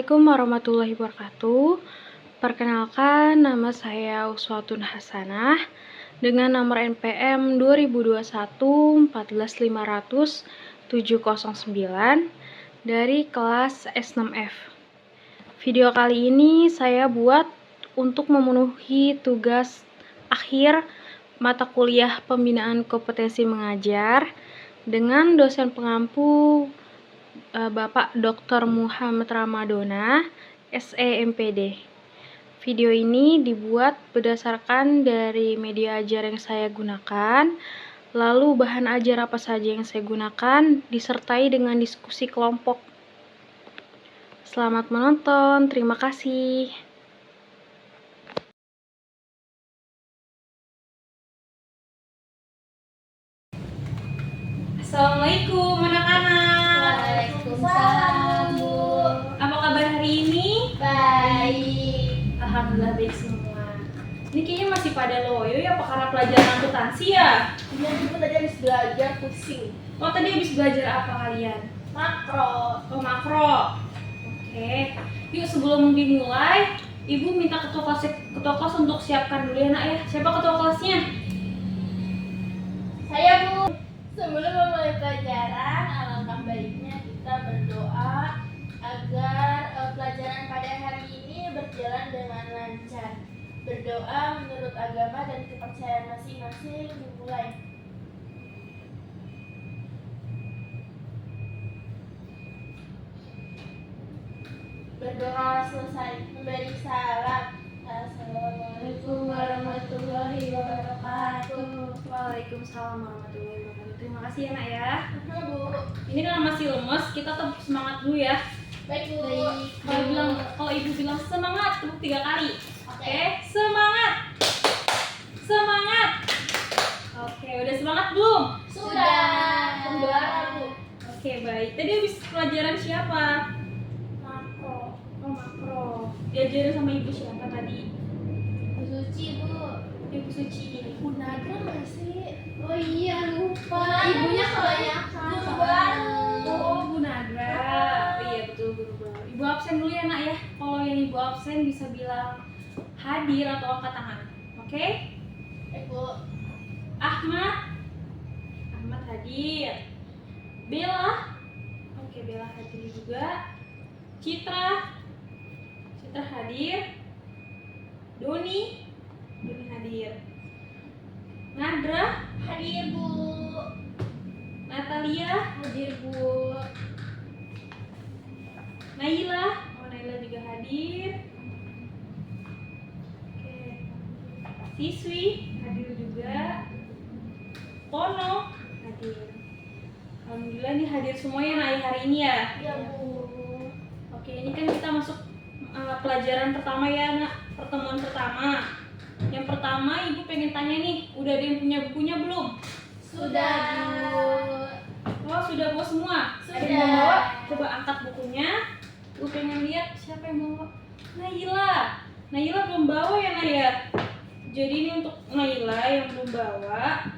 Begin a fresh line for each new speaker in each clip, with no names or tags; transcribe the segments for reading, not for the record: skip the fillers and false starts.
Assalamualaikum warahmatullahi wabarakatuh. Perkenalkan, nama saya Uswatun Hasanah dengan nomor NPM 2021 14500 709 dari kelas S6F. Video kali ini saya buat untuk memenuhi tugas akhir mata kuliah pembinaan kompetensi mengajar dengan dosen pengampu Bapak Dr. Muhammad Ramadona, SEMPD. Video ini dibuat berdasarkan dari media ajar yang saya gunakan, lalu bahan ajar apa saja yang saya gunakan, disertai dengan diskusi kelompok. Selamat menonton, terima kasih. Assalamualaikum anak-anak.
Waalaikumsalam, Bu.
Apa kabar hari ini?
Baik.
Alhamdulillah baik semua. Ini kayaknya masih pada loyo ya, apa karena pelajaran akuntansi ya?
Iya, Bu, tadi habis belajar pusing.
Oh, tadi habis belajar apa kalian?
Makro.
Oh, makro. Oke. Yuk, sebelum dimulai, Ibu minta ketua kelas untuk siapkan dulu ya, Nak ya. Siapa ketua kelasnya?
Saya, Bu. Sebelum memulai pelajaran, alangkah baiknya kita berdoa agar pelajaran pada hari ini berjalan dengan lancar. Berdoa menurut agama dan kepercayaan masing-masing. Dimulai. Berdoa selesai, memberi salam. Assalamualaikum warahmatullahi wabarakatuh.
Waalaikumsalam warahmatullahi wabarakatuh. Terima kasih ya, Nak ya.
Bu.
Ini karena masih lemes, kita tetap semangat dulu ya.
Baik, Bu.
Kalau Ibu bilang semangat, tepuk 3 kali.
Oke.
Oke, semangat. Semangat. Oke, udah semangat belum?
Sudah. Pembuaran, Bu.
Oke, baik. Tadi habis pelajaran siapa?
Makro.
Oh, makro. Diajarin sama Ibu siapa tadi?
Bu Suci, Bu.
Ibu Suci.
Bu Nagra masih. Oh iya, lupa.
Ibunya
kebanyakan. Guru baru.
Oh, Bu Nagra. Oh, iya, betul, guru baru. Ibu absen dulu ya, Nak ya. Kalau yang Ibu absen bisa bilang hadir atau angkat tangan. Oke?
Bu.
Ahmad. Ahmad hadir. Bella. Oke, Bella hadir juga. Citra. Citra hadir. Doni. Doni hadir. Nadra.
Hadir, Bu.
Natalia.
Hadir, Bu.
Naila. Oh, Naila juga hadir. Oke. Siswi hadir juga. Tono hadir. Alhamdulillah nih hadir semuanya Nay hari ini ya.
Iya, Bu.
Oke, ini kan kita masuk pelajaran pertama ya, Nak. Pertemuan pertama. Yang pertama, Ibu pengen tanya nih, udah ada yang punya bukunya belum?
Sudah, Bu.
Oh, sudah bawa semua?
Sudah.
Ada yang mau bawa? Coba angkat bukunya. Ibu pengen lihat siapa yang bawa. Naila. Naila belum bawa ya, Naya? Jadi ini untuk Naila yang belum bawa.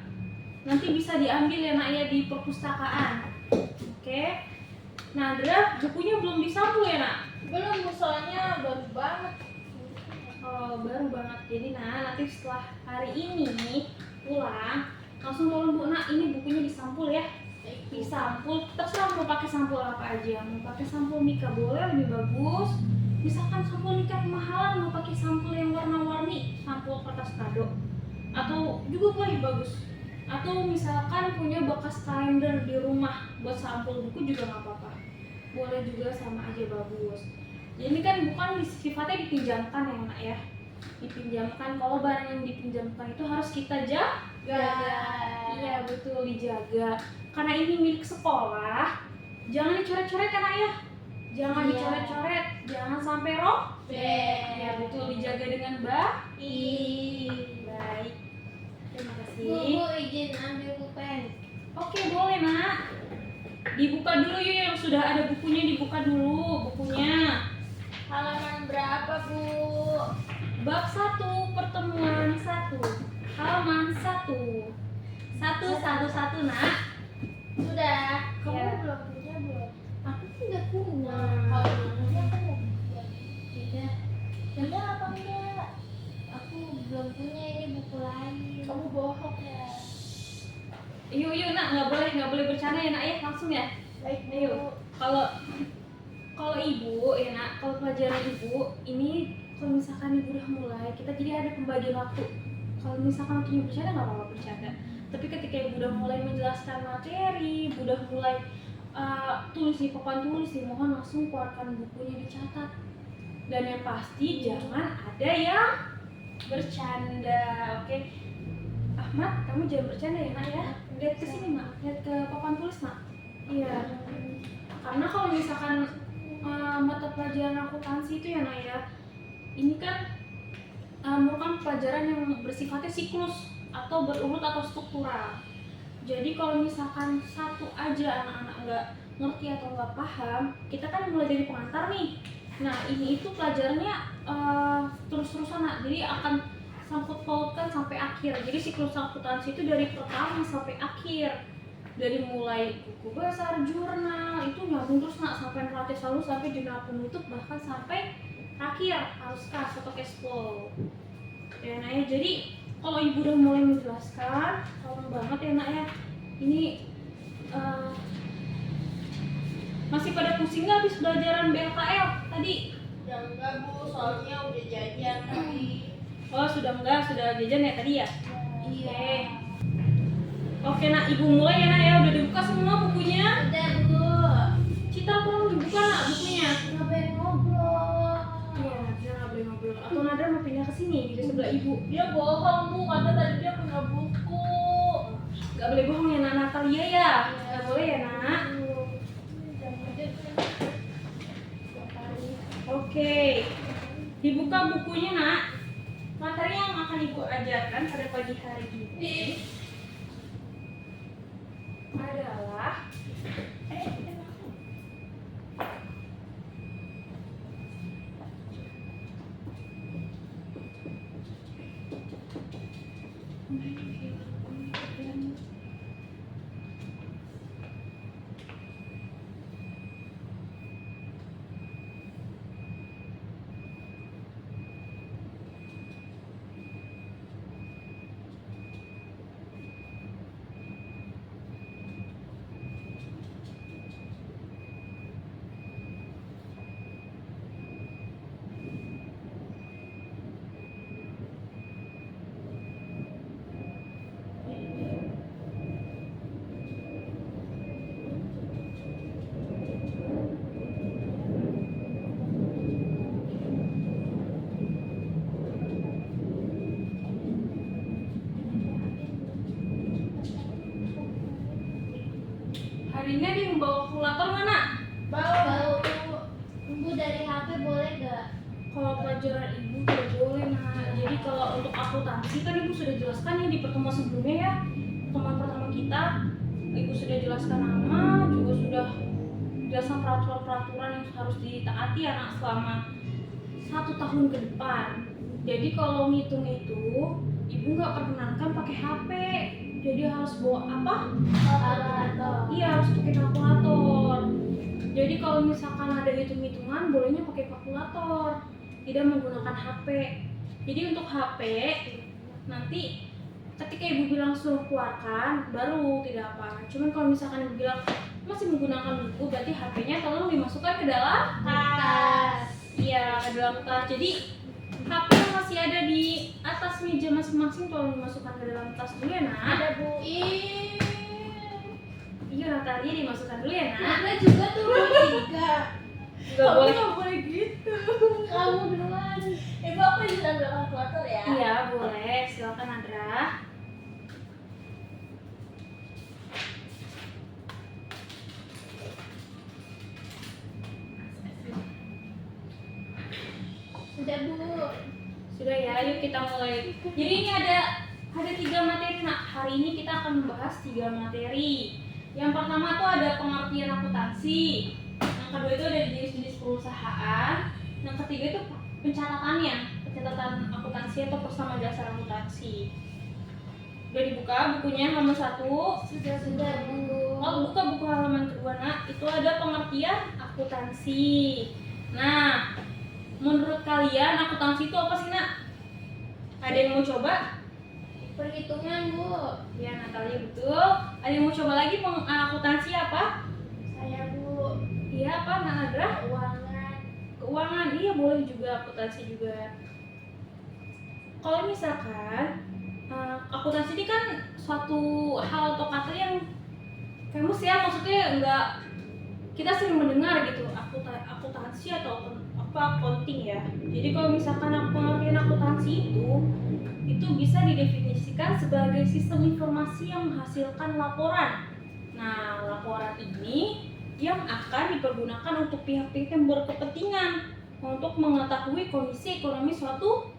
Nanti bisa diambil ya, Nak ya, di perpustakaan. Oke. Nadra, bukunya belum disampul ya, Nak?
Belum, Bu, soalnya baru banget.
Oh, baru banget. Jadi nanti setelah hari ini pulang, langsung tolong Bu, Nak, ini bukunya disampul ya. Disampul, terserah mau pakai sampul apa aja. Mau pakai sampul Mika boleh, lebih bagus. Misalkan sampul Mika kemahalan, mau pakai sampul yang warna-warni, sampul kertas kado. Atau juga boleh bagus. Atau misalkan punya bekas kalender di rumah buat sampul buku juga nggak apa-apa. Boleh juga, sama aja bagus. Jadi ini kan bukan sifatnya dipinjamkan ya, Nak ya. Dipinjamkan, kalau barang yang dipinjamkan itu harus kita jaga. Iya, betul, dijaga. Karena ini milik sekolah, jangan dicoret-coret ya, Nak ya. Jangan dicoret-coret, jangan sampai robek. Ya, betul, dijaga dengan baik. Baik. Terima kasih.
Bu, izin ambil pulpen.
Oke, boleh, Nak. Dibuka dulu yuk, yang sudah ada bukunya dibuka dulu bukunya.
Halaman berapa, Bu?
Bab 1, pertemuan 1, halaman 1. 1, Nak.
Sudah. Kamu
Ya.
belum punya, belum?
Aku tidak punya.
Kalau belum punya, aku mau. udah. Udah apa enggak? Aku belum punya ini buku lain. Kamu bohong ya.
Yuk nak, nggak boleh bercanda ya nak ya, langsung ya.
Baik,
Ayo. Kalau ibu ya nak, kalau pelajaran ibu ini kalau misalkan ibu udah mulai, kita jadi ada pembagian waktu. Kalau misalkan waktunya bercanda nggak apa-apa bercanda. Tapi ketika ibu udah mulai menjelaskan materi, ibu udah mulai tulis di papan tulis, mohon langsung keluarkan bukunya dicatat. Dan yang pasti jangan ada yang bercanda, oke? Ahmad, kamu jangan bercanda ya nak ya. Lihat ke sini nak, lihat ke papan tulis nak. Iya. Karena kalau misalkan mata pelajaran akuntansi itu ya nak ya, ini kan merupakan pelajaran yang bersifatnya siklus atau berurut atau struktural. Jadi kalau misalkan satu aja anak-anak nggak ngerti atau nggak paham, kita kan mulai dari pengantar nih. Nah ini itu pelajarannya terus-terusan nak, jadi akan sangkut pautkan sampai akhir. Jadi siklus akuntansi itu dari pertama sampai akhir, dari mulai buku besar, jurnal itu nyambung terus nak sampai neraca selalu sampai jurnal penutup, bahkan sampai akhir harus kas atau cash flow. Ya nak ya, jadi kalau ibu udah mulai menjelaskan, tolong banget ya nak ya. Ini masih pada pusing nggak habis pelajaran BLKL tadi?
Ya enggak bu, soalnya udah jajan tadi.
Oh sudah enggak, sudah jajan ya tadi ya?
Iya.
Oke nak, ibu mulai ya nak ya. Udah dibuka semua bukunya?
Udah bu.
Citra tolong dibuka nak bukunya.
Nggak boleh ngobrol.
Iya, dia nggak boleh ngobrol. Atau Nadra mau pindah ke sini di sebelah ibu.
Dia bohong bu, kata tadi dia punya buku.
Nggak boleh bohong ya nak Natalia ya. Nggak boleh ya nak. Oke, dibuka bukunya nak. Materi yang akan ibu ajarkan pada pagi hari ini adalah hari ini ada yang bawa kalkulator mana?
Bau. Bu dari HP boleh gak?
Kalau pelajaran ibu tidak boleh nah. Jadi kalau untuk akuntansi kan ibu sudah jelaskan ya di pertemuan sebelumnya ya. Pertemuan pertama kita ibu sudah jelaskan nama, juga sudah jelaskan peraturan-peraturan yang harus ditaati anak selama 1 tahun ke depan. Jadi kalau ngitung itu ibu nggak perkenankan pakai HP. Jadi harus bawa apa?
Kalkulator.
Iya harus pakai kalkulator. Jadi kalau misalkan ada hitung-hitungan bolehnya pakai kalkulator, tidak menggunakan HP. Jadi untuk HP nanti ketika ibu bilang suruh keluarkan baru tidak apa. Cuman kalau misalkan ibu bilang masih menggunakan buku berarti HP-nya tolong dimasukkan ke dalam
Tas.
Iya ke dalam tas. Jadi HP yang masih ada di atas meja masing-masing tolong dimasukkan ke dalam tas dulu ya nak.
Ada bu.
Iya Natalia dimasukkan dulu ya nak.
Ada juga tuh bu 3.
Nggak boleh.
Nggak boleh gitu. Kamu duluan. Ibu aku bisa ambil kalkulator ya.
Iya boleh, silakan Nadra.
Sudah bu.
Sudah ya, yuk kita mulai. Jadi ini ada 3 materi nak. Hari ini kita akan membahas 3 materi. Yang pertama tuh ada pengertian akuntansi. Yang kedua itu ada jenis-jenis perusahaan. Yang ketiga itu pencatatannya, pencatatan akuntansi atau persama dasar akuntansi. Udah dibuka bukunya halaman 1.
Sudah bu.
Kalau buka buku halaman kedua nak, itu ada pengertian akuntansi. Nah, menurut kalian akuntansi itu apa sih, Nak? Ada yang mau coba?
Perhitungan, Bu.
Ya, Natalia betul. Ada yang mau coba lagi akuntansi apa?
Saya, Bu.
Iya, apa, Nak Nadra?
Keuangan.
Keuangan, iya boleh juga, akuntansi juga. Kalau misalkan akuntansi ini kan suatu hal atau kata yang famous ya, maksudnya enggak, kita sering mendengar gitu akuntansi atau apa accounting ya. Jadi kalau misalkan pengertian akuntansi itu bisa didefinisikan sebagai sistem informasi yang menghasilkan laporan. Nah, laporan ini yang akan dipergunakan untuk pihak-pihak yang berkepentingan untuk mengetahui kondisi ekonomi suatu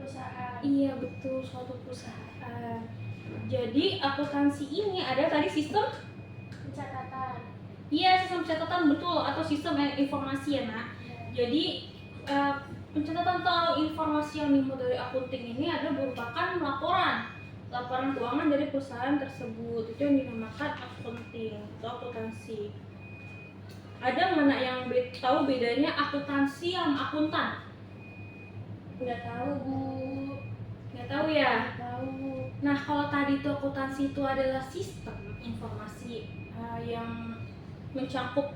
Perusahaan.
iya betul, suatu perusahaan. Jadi akuntansi ini ada tadi sistem
Pencatatan.
iya sistem catatan betul atau sistem informasi ya, Nak. Jadi pencatatan atau informasi yang dimuat dari akunting ini adalah merupakan laporan keuangan dari perusahaan tersebut. Itu yang dinamakan akunting atau akuntansi. Ada mana yang tahu bedanya akuntansi sama akuntan?
Nggak tahu, Bu.
Nggak tahu ya?
Nggak tahu.
Nah, kalau tadi itu akuntansi itu adalah sistem informasi yang mencakup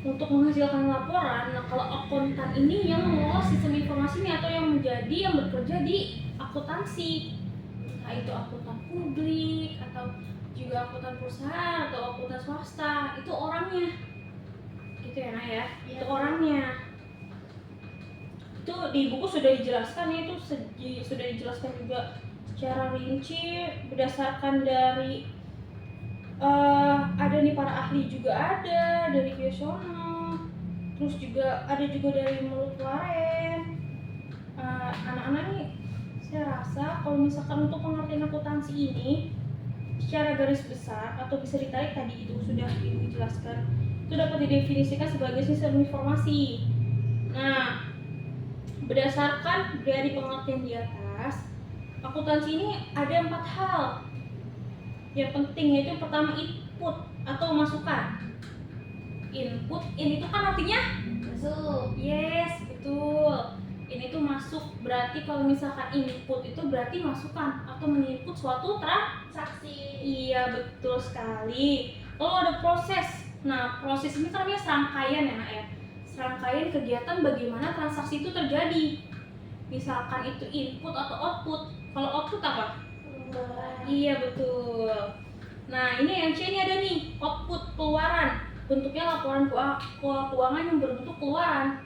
untuk menghasilkan laporan. Nah, kalau akuntan ini yang mengelola sistem informasi ini atau yang bekerja di akuntansi. Entah itu akuntan publik atau juga akuntan perusahaan atau akuntan swasta, itu orangnya. Gitu ya, Nah ya. Itu orangnya. Itu di buku sudah dijelaskan ya, itu sudah dijelaskan juga secara rinci berdasarkan dari ada nih para ahli juga ada dari Geosono, terus juga ada juga dari Mulut Laren. Anak-anak nih saya rasa kalau misalkan untuk pengertian akuntansi ini secara garis besar atau bisa ditarik tadi itu sudah dijelaskan, itu dapat didefinisikan sebagai sistem informasi. Nah, berdasarkan dari pengertian di atas, akuntansi ini ada 4 hal yang penting, yaitu pertama input atau masukan. Input, ini tuh kan artinya
Masuk.
yes, betul. Ini tuh masuk, berarti kalau misalkan input itu berarti masukan atau menginput suatu
Transaksi.
iya, betul sekali. Lalu ada proses. Nah, proses ini kan namanya serangkaian ya, Nak ya. Serangkaian kegiatan bagaimana transaksi itu terjadi. Misalkan itu input atau output. Kalau output apa?
Pengeluaran.
Iya, betul. Nah, ini yang C ini ada nih, output, keluaran. Bentuknya laporan keuangan yang berbentuk keluaran.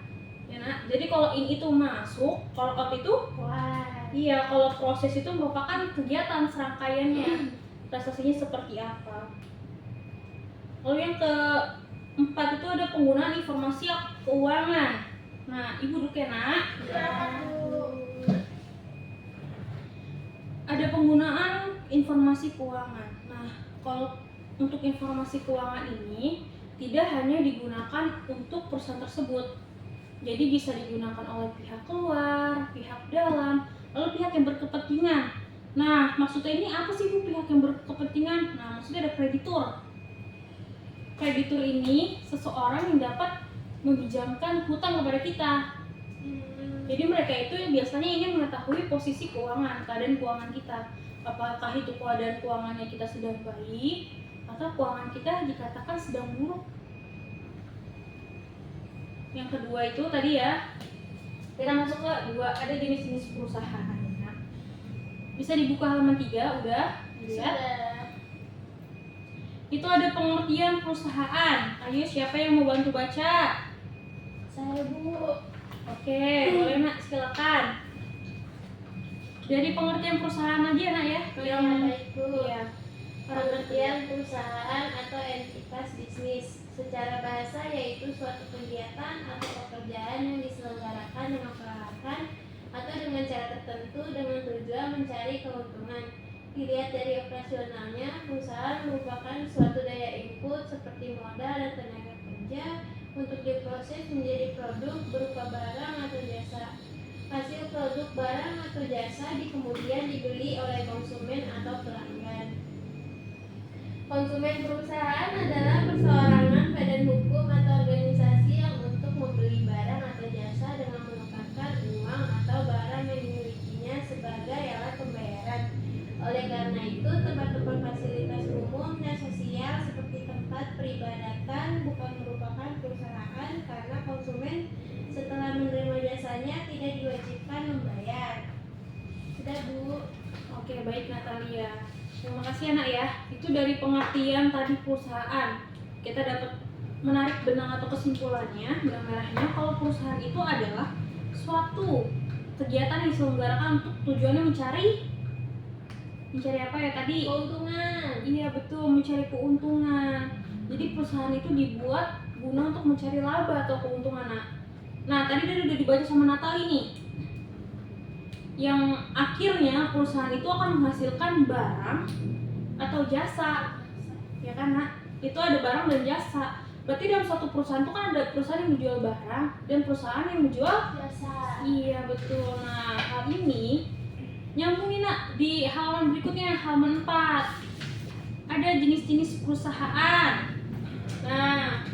Ya, Nak. Jadi kalau in itu masuk, kalau out itu
Keluaran.
iya, kalau proses itu merupakan kegiatan serangkaiannya. Transaksinya seperti apa. Lalu yang keempat itu ada penggunaan informasi keuangan. Nah, Ibu duduk ya, Nak. Ada penggunaan informasi keuangan. Nah, kalau untuk informasi keuangan ini tidak hanya digunakan untuk perusahaan tersebut. Jadi bisa digunakan oleh pihak luar, pihak dalam, lalu pihak yang berkepentingan. Nah, maksudnya ini apa sih, Bu, pihak yang berkepentingan? Nah, maksudnya ada kreditur. Kreditur ini seseorang yang dapat meminjamkan hutang kepada kita. Jadi mereka itu biasanya ingin mengetahui posisi keuangan, keadaan keuangan kita. Apakah itu keadaan keuangannya kita sedang baik atau keuangan kita dikatakan sedang buruk. Yang kedua itu tadi ya, kita masuk ke dua, ada jenis-jenis perusahaan. Bisa dibuka halaman 3, udah dilihat. Itu ada pengertian perusahaan. Ayo, siapa yang mau bantu baca?
Saya, Bu.
Oke, boleh, Nak, silakan. Dari pengertian perusahaan aja, Nak ya.
Baik, Bu.
Iya.
Pengertian perusahaan atau entitas bisnis secara bahasa yaitu suatu kegiatan atau pekerjaan yang diselenggarakan dengan peralatan atau dengan cara tertentu dengan tujuan mencari keuntungan. Dilihat dari operasionalnya, perusahaan merupakan suatu daya input seperti modal dan tenaga kerja untuk diproses menjadi produk berupa barang atau jasa. Hasil produk barang atau jasa kemudian dibeli oleh konsumen atau pelanggan. Konsumen perusahaan adalah perseorangan badan hukum atau organisasi yang untuk membeli barang atau jasa dengan menukar yang dimilikinya sebagai alat pembayaran. Oleh karena itu, tempat-tempat fasilitas umum dan sosial seperti tempat peribadatan bukan merupakan perusahaan karena konsumen setelah menerima jasanya tidak diwajibkan membayar. Sudah, Bu.
Oke, baik Natalia. Terima kasih anak ya. Itu dari pengertian tadi perusahaan. Kita dapat menarik benang atau kesimpulannya, benang merahnya kalau perusahaan itu adalah suatu kegiatan yang diselenggarakan untuk tujuannya mencari apa ya tadi?
Keuntungan.
Iya betul, mencari keuntungan. Jadi perusahaan itu dibuat guna untuk mencari laba atau keuntungan. Nah tadi udah dibaca sama Natali nih. Yang akhirnya perusahaan itu akan menghasilkan barang atau jasa, ya kan nak? Itu ada barang dan jasa. Berarti dalam suatu perusahaan itu kan ada perusahaan yang menjual barang dan perusahaan yang menjual
Jasa.
Iya betul. Nah hal ini nyambungin nak di halaman berikutnya, halaman 4. Ada jenis-jenis perusahaan. Nah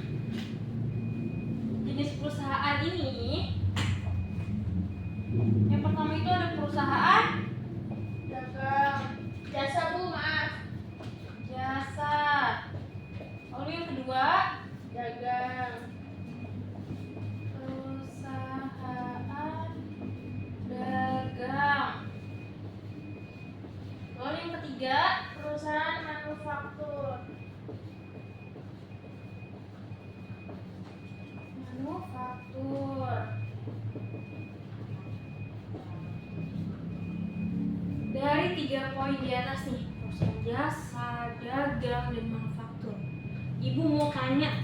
jenis perusahaan ini yang pertama itu ada perusahaan
Dagang. Jasa, Bu, maaf.
jasa. Lalu yang kedua
Dagang.
perusahaan dagang. Lalu yang ketiga
Perusahaan manufaktur.
manufaktur. Dari 3 poin di atas nih, perusahaan jasa, dagang, dan manufaktur. Ibu mau tanya,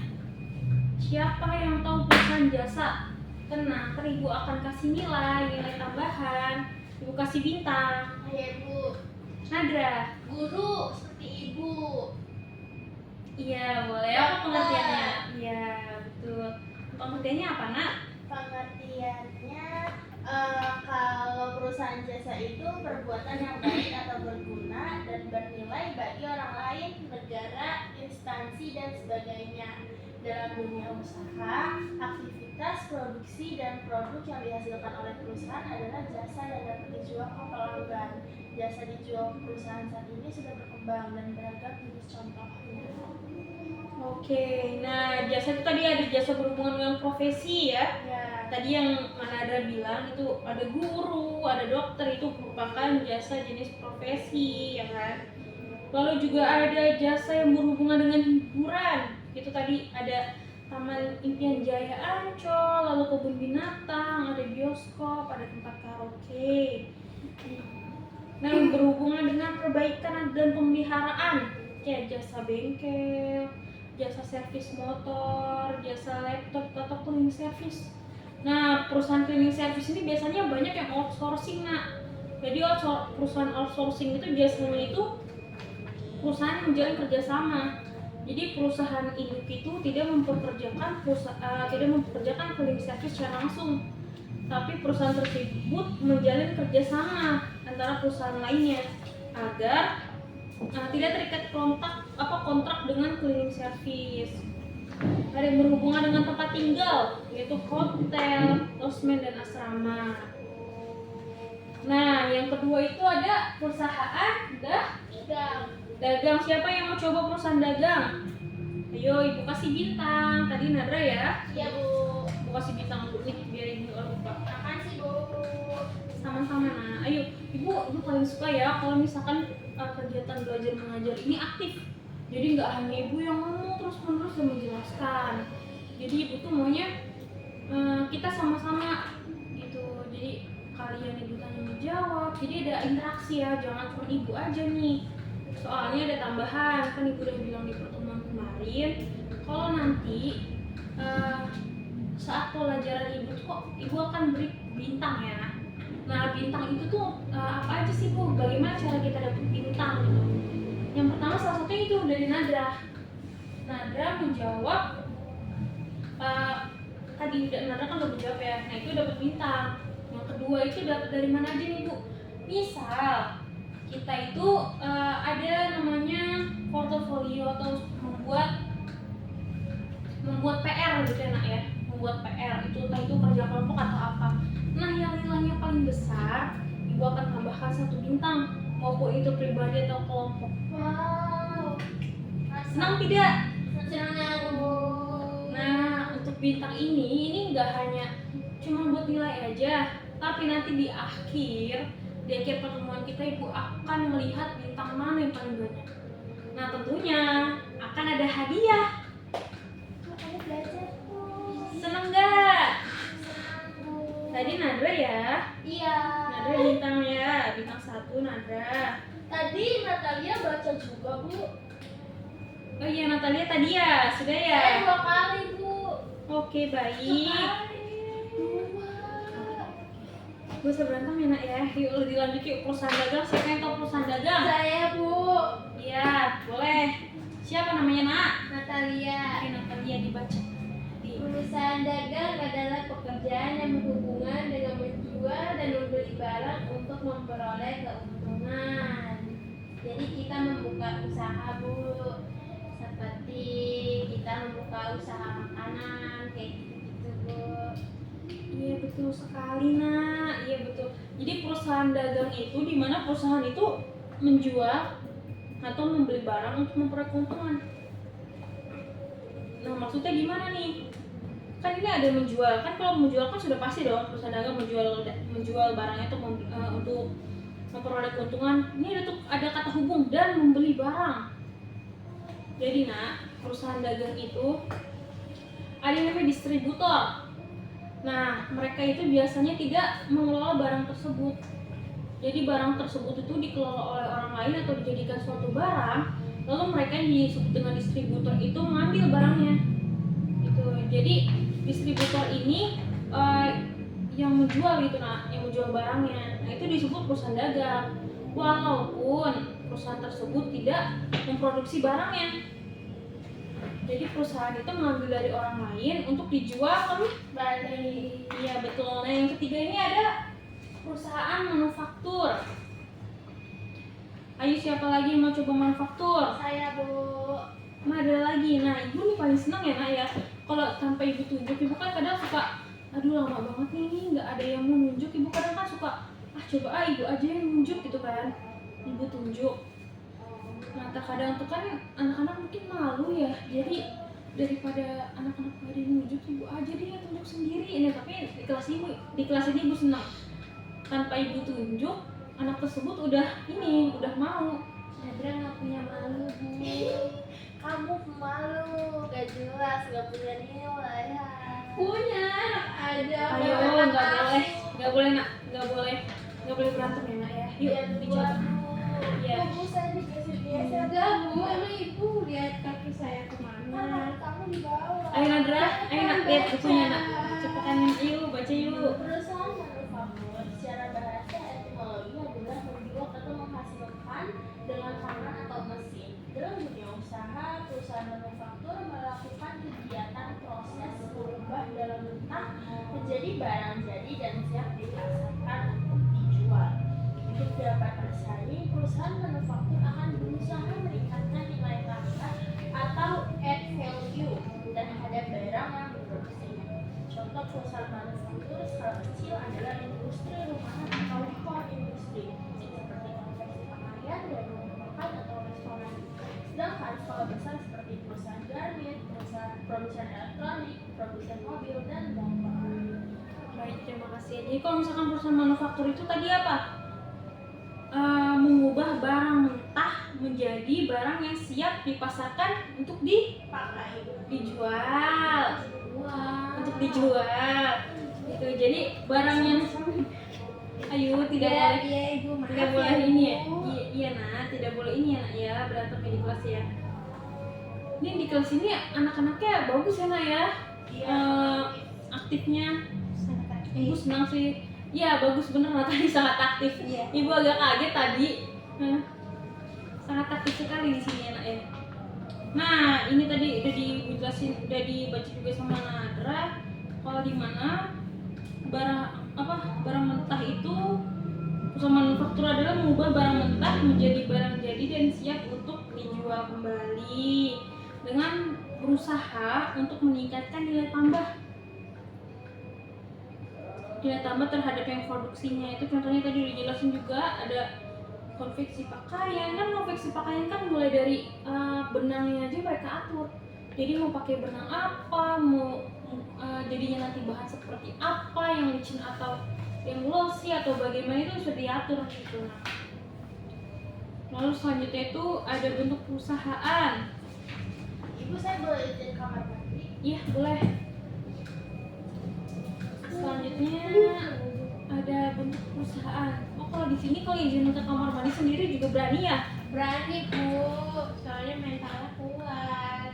siapa yang tahu perusahaan jasa? Tenang, ntar ibu akan kasih nilai tambahan. Ibu kasih bintang.
Ayah, Bu.
Nadra.
Guru seperti Ibu.
Iya, boleh. Apa pengertiannya? Iya, betul. Pengertiannya apa, Nak?
Pengertiannya kalau perusahaan jasa itu perbuatan yang baik atau berguna dan bernilai bagi orang lain, negara, instansi, dan sebagainya. Dalam dunia usaha, aktivitas produksi dan produk yang dihasilkan oleh perusahaan adalah jasa yang dapat dijual ke pelanggan. Jasa dijual perusahaan saat ini sudah berkembang dan beragam jenis contohnya.
Oke, nah jasa itu tadi ada jasa berhubungan dengan profesi ya.
Ya.
Tadi yang Manada bilang itu ada guru, ada dokter, itu merupakan jasa jenis profesi, ya kan? Lalu juga ada jasa yang berhubungan dengan hiburan. Itu tadi ada Taman Impian Jaya Ancol, lalu kebun binatang, ada bioskop, ada tempat karaoke. Nah, yang berhubungan dengan perbaikan dan pemeliharaan, kayak jasa bengkel, jasa servis motor, jasa laptop, atau cleaning service. Nah, perusahaan cleaning service ini biasanya banyak yang outsourcing, nak. Jadi perusahaan outsourcing itu biasanya itu perusahaan yang menjalin kerjasama. Jadi perusahaan induk itu tidak mempekerjakan cleaning service secara langsung, tapi perusahaan tersebut menjalin kerjasama antara perusahaan lainnya agar tidak terikat kontrak dengan cleaning service. Ada yang berhubungan dengan tempat tinggal, yaitu hotel, losmen, dan asrama. Nah, yang kedua itu ada perusahaan dagang. Siapa yang mau coba perusahaan dagang? Ayo, ibu kasih bintang. Tadi Nadra ya?
Iya, Bu.
Ibu kasih bintang dulu nih, biar ibu gak lupa.
Makan sih, Bu.
Sama-sama, nah. Ayo, ibu paling suka ya kalau misalkan kegiatan belajar mengajar ini aktif. Jadi nggak hanya ibu yang ngomong terus-menerus dan menjelaskan. Jadi ibu tuh maunya kita sama-sama gitu. Jadi kalian ibu tanya menjawab. Jadi ada interaksi ya, jangan cuma ibu aja nih. Soalnya ada tambahan, kan ibu udah bilang di pertemuan kemarin kalau nanti saat pelajaran ibu kok ibu akan beri bintang ya. Nah, bintang itu tuh apa aja sih, Bu? Bagaimana cara kita dapet bintang gitu? Yang pertama salah satunya itu dari Nadra. Nadra menjawab tadi Nadra kan udah menjawab ya. Nah, itu dapat bintang. Yang kedua itu dapat dari mana aja nih, Bu? Misal kita itu ada namanya portofolio atau membuat PR gitu ya, Nak ya. membuat PR, itu entah itu kerja kelompok atau apa. Nah, yang nilainya paling besar, ibu akan tambahkan 1 bintang, maupun itu pribadi atau kelompok.
Wow.
Senang tidak?
Senang Bu.
Nah, untuk bintang ini nggak hanya cuma buat nilai aja, tapi nanti di akhir pertemuan kita ibu akan melihat bintang mana yang paling banyak. Nah, tentunya akan ada hadiah.
Makanya belajar Bu.
Seneng nggak?
Senang Bu.
Tadi Nadra ya?
Iya.
Nadra bintang ya, bintang 1 Nadra.
Tadi Natalia baca juga Bu.
Oh iya, Natalia tadi ya, sudah ya?
Saya 2 kali Bu.
Oke, baik. Gak usah berantem ya nak ya, yuk dilanjut yuk perusahaan dagang. Siapa yang tahu perusahaan dagang?
Saya Bu.
Iya, boleh. Siapa namanya nak?
Natalia.
Oke, Natalia dibaca.
Perusahaan dagang adalah pekerjaan yang berhubungan dengan menjual dan membeli barang untuk memperoleh keuntungan. Jadi kita membuka usaha Bu, seperti kita membuka usaha makanan kayak gitu Bu.
Iya betul sekali nak, iya betul. Jadi perusahaan dagang itu dimana perusahaan itu menjual atau membeli barang untuk memperoleh keuntungan. Nah maksudnya gimana nih? Kan ini ada menjual, kan kalau menjual kan sudah pasti dong perusahaan dagang menjual barangnya untuk memperoleh keuntungan. Ini ada kata hubung dan membeli barang. Jadi nak, perusahaan dagang itu ada yang namanya distributor. Nah, mereka itu biasanya tidak mengelola barang tersebut. Jadi barang tersebut itu dikelola oleh orang lain atau dijadikan suatu barang, lalu mereka yang disebut dengan distributor itu mengambil barangnya. Gitu. Jadi distributor ini yang menjual gitu nah, yang menjual barangnya. Nah, itu disebut perusahaan dagang. Walaupun perusahaan tersebut tidak memproduksi barangnya. Jadi perusahaan itu mengambil dari orang lain untuk dijual kembali. Iya betul. Nah yang ketiga ini ada perusahaan manufaktur. Ayo siapa lagi yang mau coba manufaktur?
Saya Bu.
Nah ada lagi. Nah ibu nih paling senang ya nak ya. Kalau tanpa ibu tunjuk, ibu kan kadang suka, aduh lama banget nih ini nggak ada yang mau nunjuk. Ibu kadang kan suka, coba ibu aja yang nunjuk gitu kan. Ibu tunjuk. Nah terkadang tuh kan anak-anak mungkin malu ya, jadi daripada anak-anak pada nunjuk ibu aja deh yang tunjuk sendiri. Ini tapi di kelas ini ibu senang tanpa ibu tunjuk anak tersebut udah mau.
Nadra nggak punya malu Bu. Kamu malu, gak jelas, gak punya nilai ya. Punya, ada.
Ayo nggak boleh berantem ya nak ya. Yuk dicoba.
Ya. Bu, saya dikasih biasa. Enggak Bu, emang ibu lihat kaki saya kemana? Kamu di bawah.
Ayo Nadra, ayo nak lihat bukunya nak. Cepetan yuk, baca yuk.
Perusahaan manufaktur secara bahasa etimologi adalah menjual atau menghasilkan dengan tangan atau mesin. Dalam dunia usaha, perusahaan manufaktur melakukan kegiatan proses berubah dalam bentuk menjadi barang jadi dan siap dipasarkan untuk dijual. Untuk dapat bersaing, perusahaan manufaktur akan berusaha meningkatkan nilai tambah atau add value terhadap barang yang diproduksinya. Contoh perusahaan manufaktur skala kecil adalah industri rumahan atau core industri, seperti konveksi pakaian dan rumah makan atau restoran. Sedangkan skala besar seperti perusahaan garment, perusahaan produsen elektronik, produsen mobil, dan lain-lain.
Baik, terima kasih. Jadi kalau misalkan perusahaan manufaktur itu tadi apa? Mengubah barang mentah menjadi barang yang siap dipasarkan untuk
Pakai
dijual. Untuk dijual. Gitu. Jadi barang yang tidak boleh ini ya. Iya nak, tidak boleh ini ya nak ya, berantem di kelas ya. Ini di kelas ini anak-anaknya bagus ya nak ya. Aktifnya. Ibu senang sih. Iya bagus bener lah tadi sangat aktif.
Iya.
Ibu agak kaget tadi. Sangat aktif sekali di sini anak ya. Nah ini tadi udah dibaca juga sama Nadra. Kalau di mana barang mentah itu perusahaan manufaktur adalah mengubah barang mentah menjadi barang jadi dan siap untuk dijual kembali dengan berusaha untuk meningkatkan nilai tambah nilai tambah terhadap yang produksinya. Itu contohnya tadi udah jelasin juga, ada konveksi pakaian. Kan konveksi pakaian kan mulai dari benangnya aja mereka atur. Jadi mau pakai benang apa, mau jadinya nanti bahan seperti apa, yang licin atau yang glossy atau bagaimana, itu sudah diatur gitu. Lalu selanjutnya itu ada bentuk perusahaan.
Ibu, saya boleh izin kamar mandi?
Iya boleh. Selanjutnya ada bentuk perusahaan. Oh, kalau di sini kalau izin ke kamar mandi sendiri juga berani ya?
Berani Bu, soalnya mentalnya kuat.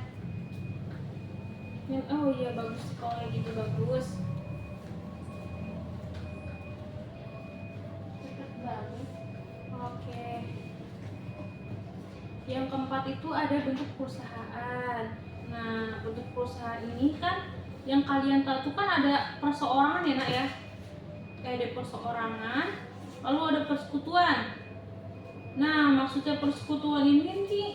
Oh iya bagus, kalau kayak gitu bagus.
Cepet banget.
Oke. Yang keempat itu ada bentuk perusahaan. Nah, bentuk perusahaan ini kan yang kalian tahu tuh kan ada perseorangan ya nak ya. Ada perseorangan, lalu ada persekutuan. Nah, maksudnya persekutuan ini nih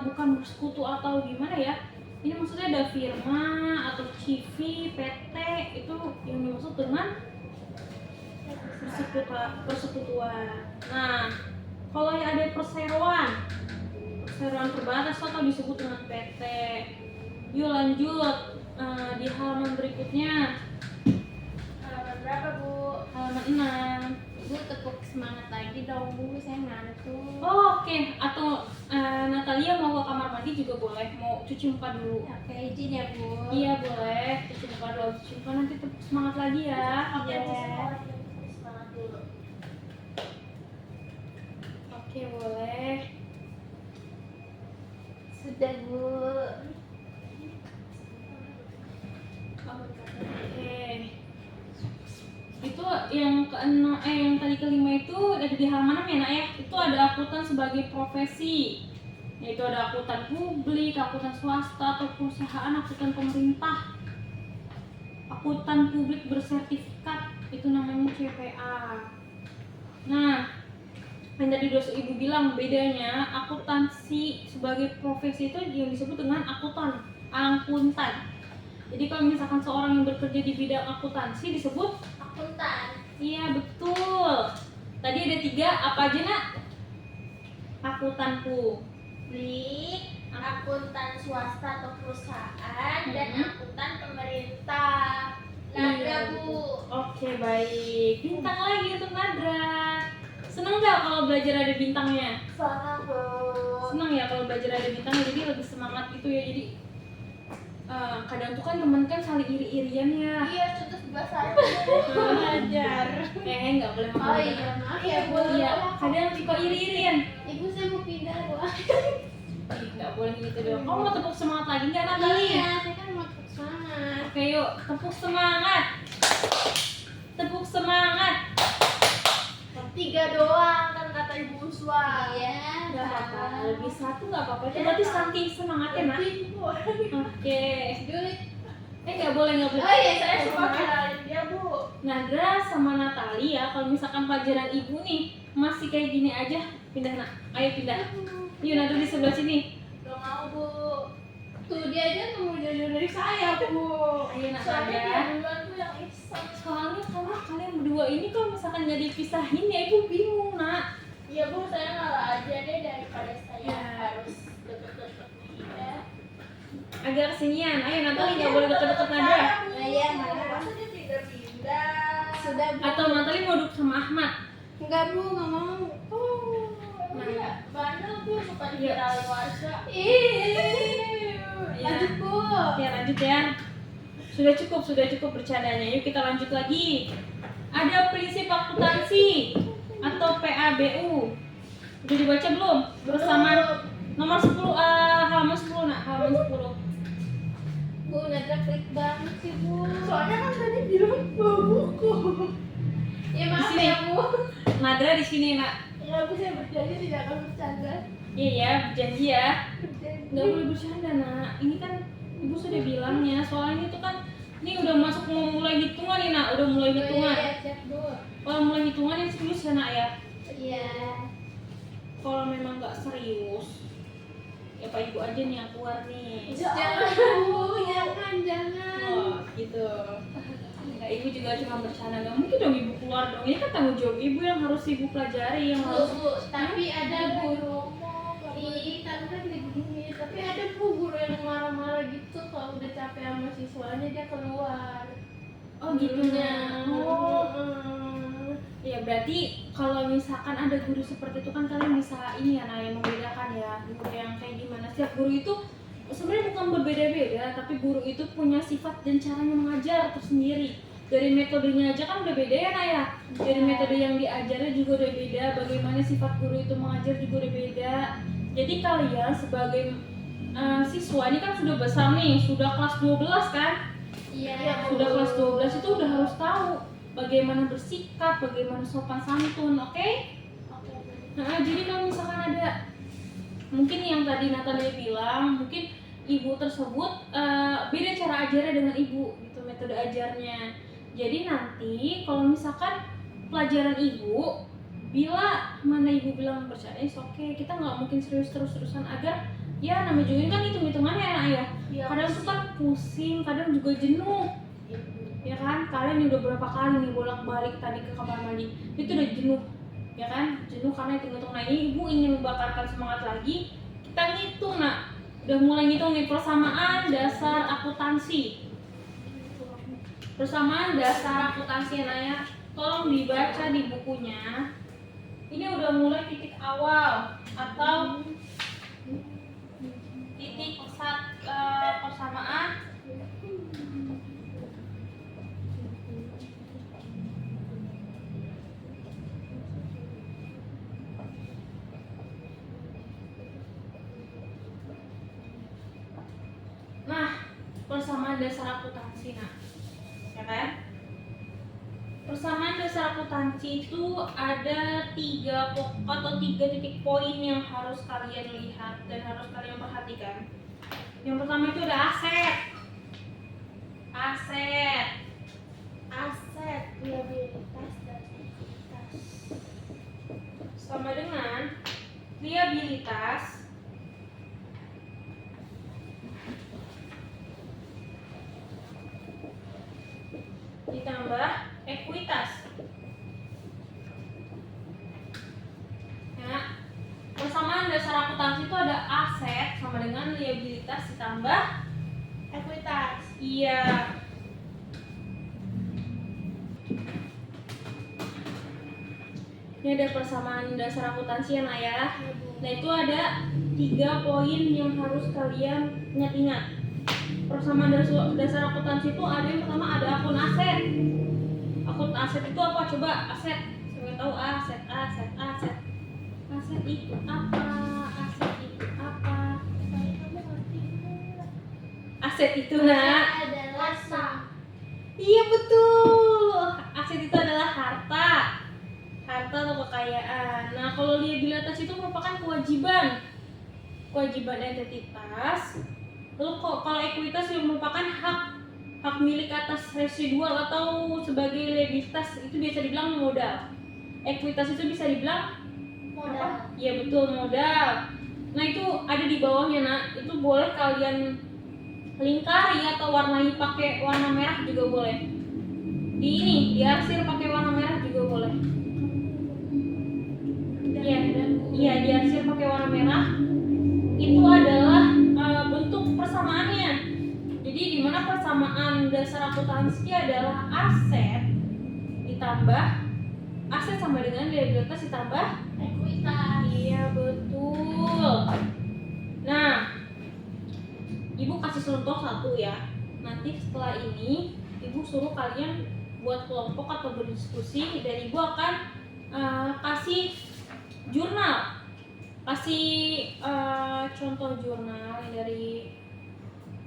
bukan bersekutu atau gimana ya. Ini maksudnya ada firma atau CV, PT, itu yang dimaksud dengan persekutuan. Nah, kalau yang ada perseroan terbatas atau disebut dengan PT. Yuk lanjut di halaman berikutnya.
Halaman berapa Bu?
Halaman 6.
Bu, tepuk semangat lagi dong Bu, saya ngantuk.
Oh, oke. Atau Natalia mau ke kamar mandi juga boleh. Mau cuci muka dulu.
Oke, izin ya Bu.
Iya boleh. Cuci muka dulu. Cuci muka nanti tetap semangat lagi ya.
Oke, Bu,
Iya.
semangat dulu.
Oke boleh.
Sudah Bu.
Oke. Itu yang keenam, yang tadi kelima itu ada di halaman 6 ya nak ya. Itu ada akuntan sebagai profesi. Yaitu ada akuntan publik, akuntan swasta atau perusahaan, akuntan pemerintah. Akuntan publik bersertifikat itu namanya CPA. Nah, yang tadi dosen ibu bilang bedanya akuntansi sebagai profesi itu yang disebut dengan akuntan. Jadi kalau misalkan seorang yang bekerja di bidang akuntansi disebut
Akuntan.
iya betul. Tadi ada 3 apa aja nak? Akuntan
Publik, akuntan swasta atau perusahaan, dan
Mhm.
akuntan pemerintah. Nada
Iya.
Bu.
Oke baik. Bintang lagi untuk Nadra. Seneng nggak kalau belajar ada bintangnya?
Sana Bu.
Seneng ya kalau belajar ada bintangnya, jadi lebih semangat gitu ya. Jadi kadang tuh kan temen kan saling iri-irian ya.
Iya, contoh sebelah saya belajar.
Nggak boleh
Oh
ngomong
iya,
gitu.
maaf ya Bu.
Iya, kadang suka iri-irian.
Ibu, saya mau pindah Bu.
Ih, nggak boleh gitu dong. Kamu mau tepuk semangat lagi nggak Natalia?
Iya, saya kan mau tepuk semangat.
Oke yuk, tepuk semangat. Tepuk semangat.
3 doang kan kata Ibu Uswa. Iya.
Nggak apa-apa, lebih 1 nggak apa-apa. Itu berarti saking semangatnya nak.
Lebih Bu.
Oke.
Julid.
Nggak boleh.
Oh iya, saya suka kenalin dia Bu.
Nadra sama Natalia, kalau misalkan pelajaran ibu nih masih kayak gini aja, pindah nak. Ayo pindah. Yuk Nadra di sebelah sini.
Gak mau Bu. Tuh dia aja nggak mau jauh dari saya Bu.
Ayo nak
Soalnya dia
Nadra.
duluan tuh yang iseng.
Soalnya karena kalian berdua ini kalau misalkan nggak dipisahin ya ibu bingung nak.
Iya Bu, saya ngalah aja deh daripada saya
Ya.
harus deket-deket dia.
Agak kesinian. Ayo Natalia nggak boleh deket-deket Nadra.
Nah, iya, masa dia pindah-pindah. Sudah Bu.
Atau Natalia mau duduk sama Ahmad.
Enggak Bu, nggak mau. Iya, bandel Bu, suka diviralin warga. Lanjut Bu.
Oke lanjut ya. Sudah cukup bercandanya. Yuk kita lanjut lagi. Ada prinsip akuntansi atau PABU. Udah dibaca belum? Bersama nomor 10 halaman 10 nak, halaman 10.
Bu, Nadra klik banget sih Bu. Soalnya kan tadi bilang bawa buku. Ya maaf
Di sini.
ya Bu.
Nadra di sini nak.
Ya Bu, saya berjanji tidak akan bercanda.
Iya ya, berjanji ya.
Berjanji.
Nggak boleh bercanda nak. Ini kan ibu sudah bilangnya. Soalnya itu kan ini udah masuk mau mulai hitungan nih nak. Udah mulai hitungan.
Iya, siap Bu.
Kalau mulai hitungan yang serius ya nak ya.
Iya.
Kalau memang nggak serius, ya Pak Ibu aja nih yang keluar nih.
Jangan Bu, jangan.
Oh gitu. Nggak ibu juga cuma bercanda, gak mungkin dong ibu keluar dong. Ini kan tanggung jawab ibu yang harus ibu pelajari, yang harus.
Bu, tapi ada guru tapi kan begini, tapi ada guru yang marah-marah gitu kalau udah capek sama siswanya dia keluar.
Oh gitunya.
Oh.
Ya berarti kalau misalkan ada guru seperti itu kan kalian bisa ini ya, yang membedakan ya guru yang kayak gimana. Setiap guru itu sebenarnya bukan berbeda-beda, tapi guru itu punya sifat dan caranya mengajar tersendiri. Dari metodenya aja kan udah beda ya Naya. Dari metode yang diajarnya juga udah beda, bagaimana sifat guru itu mengajar juga udah beda. Jadi kalian sebagai siswa ini kan sudah besar nih, sudah kelas 12 kan?
Iya.
Sudah kelas 12 itu udah harus tahu bagaimana bersikap, bagaimana sopan santun, oke? Nah, jadi kalau misalkan ada mungkin yang tadi Natalia bilang, mungkin ibu tersebut beda cara ajarnya dengan ibu gitu, metode ajarnya. Jadi nanti kalau misalkan pelajaran ibu, bila mana ibu bilang bercanda, oke, kita nggak mungkin serius terus-terusan agar ya namanya juga ini kan hitung-hitungannya ya Nak ya.
Iya.
Kadang tuh kan pusing, kadang juga jenuh. Ya kan, kalian udah berapa kali nih bolak-balik tadi ke kamar mandi, itu udah jenuh, ya kan, jenuh karena hitung-hitung. Nah ini ibu ingin membakarkan semangat lagi, kita ngitung Nak, udah mulai ngitung nih persamaan dasar akuntansi. Persamaan dasar akuntansi Naya, tolong dibaca di bukunya. Ini udah mulai titik awal atau titik persamaan persamaan dasar akuntansi Nak, ya kan? Persamaan dasar akuntansi itu ada 3 pokok atau 3 titik poin yang harus kalian lihat dan harus kalian perhatikan. Yang pertama itu ada aset,
liabilitas dan ekuitas.
sama dengan liabilitas ditambah ekuitas. Ya, persamaan dasar akuntansi itu ada aset sama dengan liabilitas ditambah
Ekuitas.
iya. Ini ada persamaan dasar akuntansi ya Nak ya. Nah itu ada 3 poin yang harus kalian ingat-ingat. Persamaan dasar akuntansi itu ada yang pertama ada akun aset. Akun aset itu apa? Coba aset. Saya tahu aset. Aset itu apa? Aset itu Nak
Adalah saham.
iya betul. Aset itu adalah harta atau kekayaan. Nah kalau liabilitas itu merupakan kewajiban entitas. Lalu kalau ekuitas yang merupakan hak milik atas residual atau sebagai liabilitas, itu biasa dibilang modal. Ekuitas itu bisa dibilang
Modal.
iya betul, modal. Nah itu ada di bawahnya Nak. Itu boleh kalian lingkari atau warnai pakai warna merah juga boleh. Diarsir pakai warna merah juga boleh. Iya, diarsir pakai warna merah. Itu adalah bentuk persamaannya. Jadi di mana persamaan dasar akuntansi adalah aset ditambah aset sama dengan liabilitas ditambah
Ekuitas.
iya betul. Nah, ibu kasih contoh satu ya. Nanti setelah ini ibu suruh kalian buat kelompok atau berdiskusi dan ibu akan kasih jurnal, contoh jurnal dari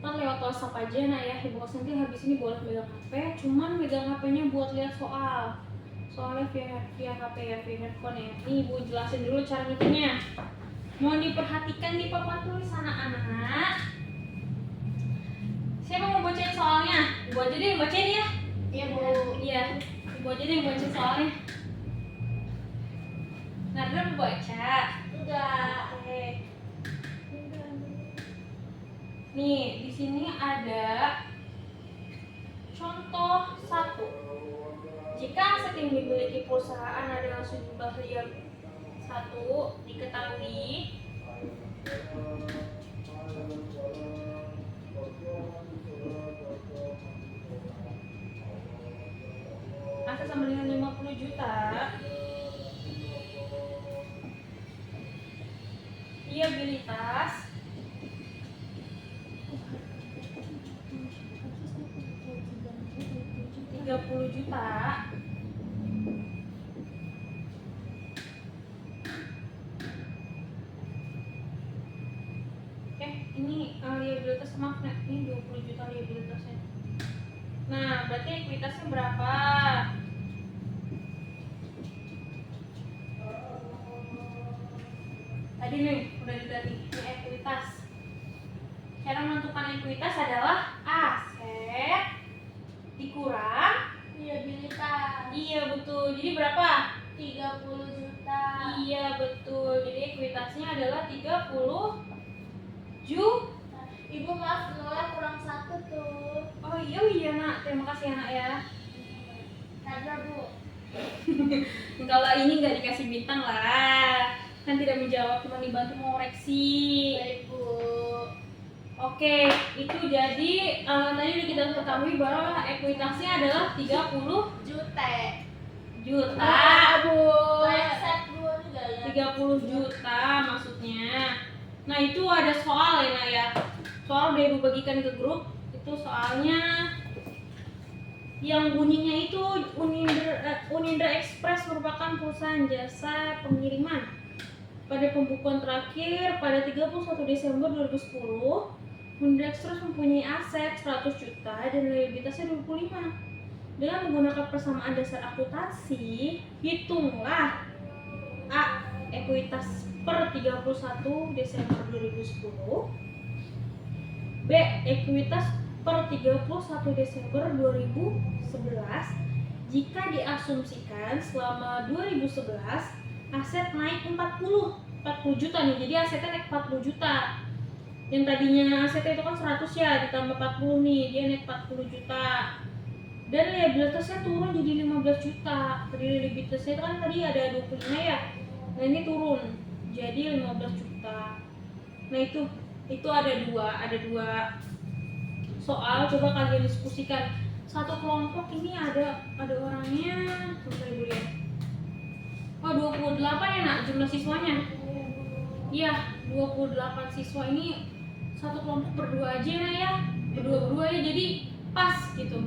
lewat WhatsApp aja Nak ya. Ibu nanti habis ini boleh megang HP, cuman megang HP-nya buat lihat soalnya via HP ya, via handphone ya. Nih ibu jelasin dulu cara ngitungnya. Mohon diperhatikan di papan tulis anak-anak. Siapa mau bacain soalnya? Ibu aja deh yang bacain ya.
Iya Bu.
Iya, ibu aja deh yang bacain soalnya. Nardra mau baca?
Enggak.
Oke. Nih, di sini ada contoh Jika aset yang dimiliki perusahaan adalah sejumlah yang 1, diketahui aset sama dengan 50 juta, liabilitas Rp30 juta. Ini liabilitas, maaf nih, ini 20 juta liabilitasnya. Nah, berarti ekuitasnya berapa? Tadi nih, udah dilihat nih, ini ekuitas. Cara menentukan ekuitas adalah aset dikurang
liabilitas.
Iya betul. Jadi berapa?
30 juta.
Iya betul. Jadi ekuitasnya adalah 30 juta.
Ibu maaf, nolnya kurang 1 tuh.
Oh iya nak. Terima kasih anak ya.
Ada Bu.
Kalau ini nggak dikasih bintang lah. Kan tidak menjawab, cuma dibantu mengoreksi.
Baik Bu.
Oke, itu jadi tadi udah kita ketahui bahwa ekuitasnya adalah 30
Juta.
juta.
Bu. Set Bu, ini gak
30 juta maksudnya. Nah itu ada soal ya Nak ya. Soal udah Ibu bagikan ke grup. Itu soalnya yang bunyinya itu Unindra Express merupakan perusahaan jasa pengiriman. Pada pembukuan terakhir pada 31 Desember 2010, Unindra Express mempunyai aset 100 juta dan liabilitasnya 25. Dengan menggunakan persamaan dasar akuntansi, hitunglah A. Ekuitas per 31 Desember 2010, B. Ekuitas per 31 Desember 2011 jika diasumsikan selama 2011 aset naik 40 juta nih, jadi asetnya naik 40 juta. Yang tadinya asetnya itu kan 100 ya, ditambah 40 nih, dia naik 40 juta. Dan liabilitasnya turun jadi 15 juta. Tadi liabilitasnya itu kan tadi ada 25 ya. Nah ini turun jadi 15 juta. Nah itu ada dua soal, coba kalian diskusikan. Satu kelompok ini ada orangnya, coba Ibu lihat. Oh 28 ya Nak jumlah siswanya. Iya 28 siswa ini satu kelompok berdua aja Nak ya, berdua ya, jadi pas gitu.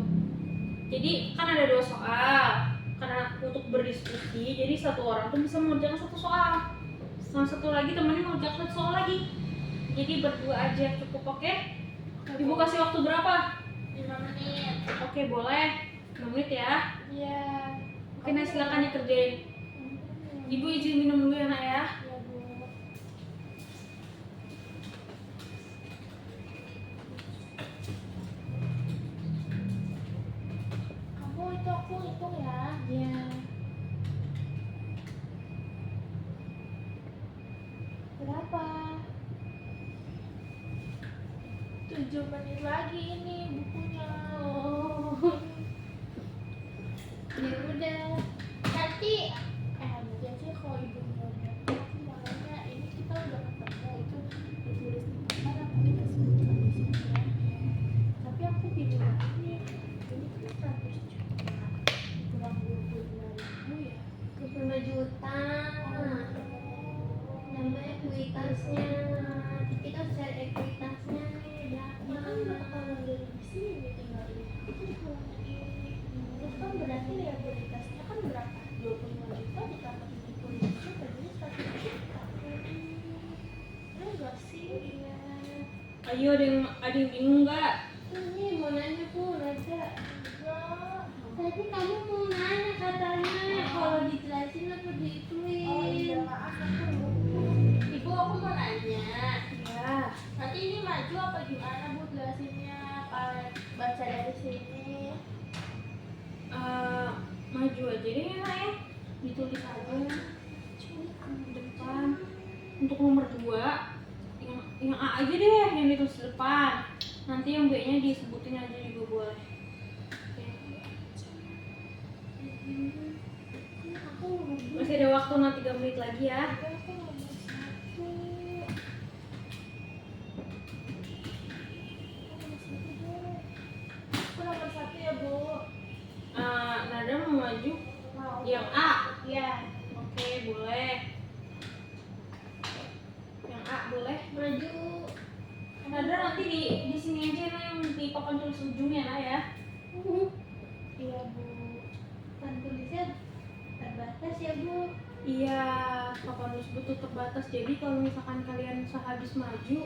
Jadi kan ada 2 soal, karena untuk berdiskusi jadi satu orang tuh bisa mengerjakan 1 soal, sama satu lagi temennya mengerjakan 1 soal lagi, jadi berdua aja cukup. Oke? Ibu kasih waktu berapa?
5 menit.
Oke boleh 5 menit ya.
Iya.
Oke nah silakan dikerjain. Ibu izin minum dulu ya Nak ya.
Iya Bu. Kamu itu aku hitung ya.
Iya.
Berapa? 7 menit lagi ini bukunya.
Oh.
Ya udah. Nanti mungkin sih kalau ibu mau nanti makanya ini kita udah ketemu itu ditulis di papan aku kita sebutkan di sini ya. Tapi aku bingung ini kan 100 juta kurang 25.000 ya.
25 juta namanya ekuitasnya, kita harus cari ekuitasnya nih
Ya kan bakalan dari di sini tinggal ini kalau ini terus kan berarti liabilitasnya kan berapa 25 juta ditambah 70 juta jadi 100 juta. Enggak sih? Iya.
Ayo ada yang bingung nggak?
ini mau nanya Bu Raja,
Enggak.
tadi kamu mau nanya katanya kalau dijelasin apa ditulis.
Oh iya maaf aku lupa. Ibu aku mau nanya.
Ya.
Nanti ini maju apa gimana Bu jelasinnya? Apa baca dari sini?
Maju aja deh ya Nak ya, ditulis aja depan. Untuk nomor 2 yang A aja deh yang ditulis depan, nanti yang B nya disebutin aja juga boleh. Oke.
Aku nomor 2.
Masih ada waktu 3 menit lagi ya.
Aku nomor 1.
Aku nomor 1 ya, Bu.
Nada mau maju
Mau.
yang A.
Ya,
Oke, boleh. Yang A boleh.
Maju.
Nada nanti di sini aja nah, yang di papan tulis ujungnya nah ya.
iya, Bu.
Kan tulisnya terbatas ya, Bu.
Iya, papan tulis betul terbatas. Jadi kalau misalkan kalian sehabis maju,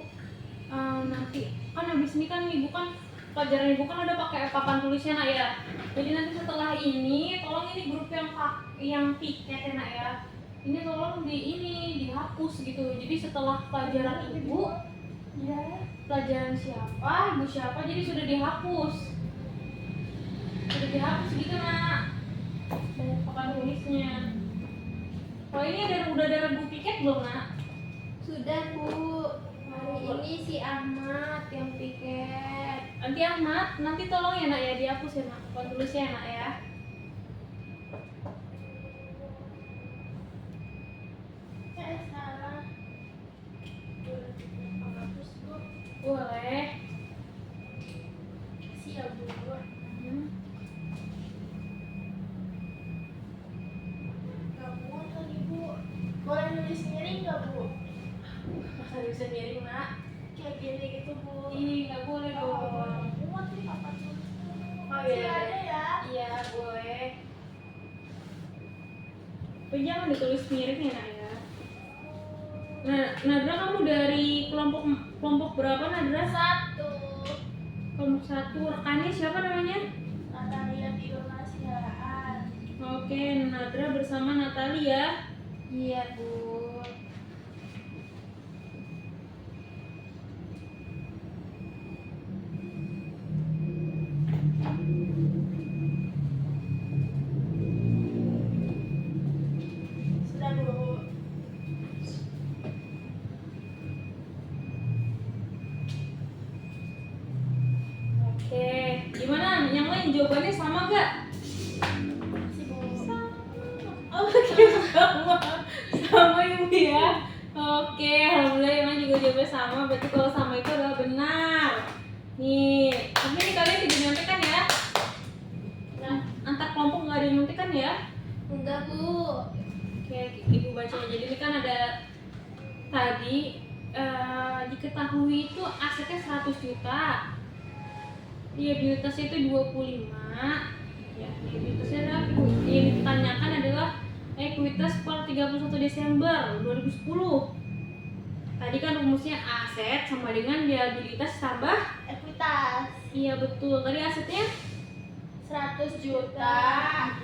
nanti kan habis ini kan ibu kan pelajaran ibu kan ada pakai papan tulisnya nak ya. Jadi nanti setelah ini, tolong ini grup yang piket ya nak ya. Ini tolong dihapus gitu. Jadi setelah pelajaran ibu,
Ya.
pelajaran siapa, ibu siapa, jadi sudah dihapus. Sudah dihapus gitu nak. Papan tulisnya. Kalau ini udah ada regu piket belum nak?
Sudah, Bu. Hari ini si Ahmad yang piket.
Nanti Ahmad, nanti tolong ya nak ya dihapus ya nak, papan tulisnya ya nak ya.
Salah. Boleh dihapus, Bu.
Boleh.
Kasih ya, Bu. Nggak muat lagi, Bu. Boleh nulis miring nggak, Bu?
Masa bisa miring nak?
Kayak gini gitu, Bu.
Ih, nggak boleh dong.
Muat nih papan tulisnya.
Oh,
Masih
iya.
ada ya?
Iya boleh. Tapi jangan ditulis miring ya nak ya. Nah, Nadra kamu dari kelompok berapa Nadra?
1.
Kelompok 1. Rekannya siapa namanya?
Natalia Biolasiaan.
Oke, Nadra bersama Natalia.
Iya, Bu.
Sudah, Bu.
Oke, gimana? Yang lain jawabannya sama gak?
Masih, Bu.
Oke, sama ibu ya. Oke, alhamdulillah emang juga jawabannya sama. Berarti kalau sama itu adalah benar. Nih, tapi ini kalian tidak nyontekan ya?
Nah,
Antar kelompok nggak ada yang nyontekan ya?
Enggak, Bu.
Oke, ibu baca. Jadi ini kan ada tadi diketahui itu asetnya 100 juta. Liabilitasnya itu 25. Ya, liabilitasnya adalah yang ditanyakan adalah ekuitas per 31 Desember 2010. Tadi kan rumusnya aset sama dengan liabilitas tambah.
ekuitas
Iya betul. Tadi asetnya
100 juta,